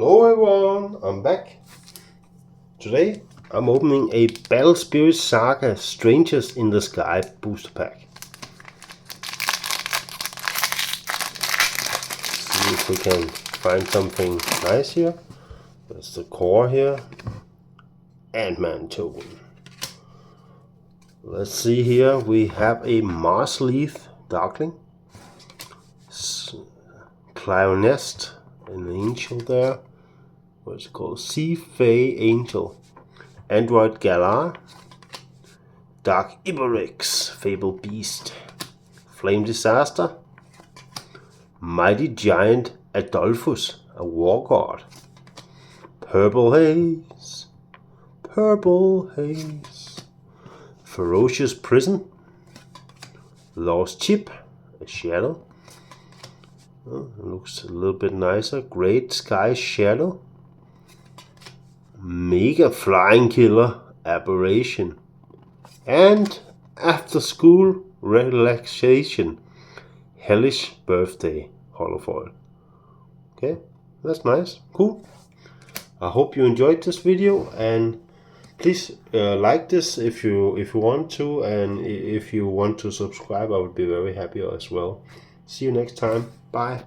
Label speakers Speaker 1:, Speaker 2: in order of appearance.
Speaker 1: Hello everyone, I'm back. Today I'm opening a Battle Spirit Saga Strangers in the Sky booster pack. See if we can find something nice here. There's the core here. Ant-Man token. Let's see here, we have a Mars Leaf Darkling. Clarinest, an angel there. What's it called? Sea Fae Angel. Android Galar. Dark Iberix, Fable Beast. Flame Disaster. Mighty Giant Adolphus, a War God. Purple Haze. Purple Haze. Ferocious Prison. Lost Chip, a Shadow. Oh, looks a little bit nicer. Great Sky Shadow. Mega Flying Killer Aberration. And After School Relaxation Hellish Birthday holofoil. Okay, that's nice. Cool. I hope you enjoyed this video, and please like this if you want to, and if you want to subscribe, I would be very happy as well. See you next time. Bye.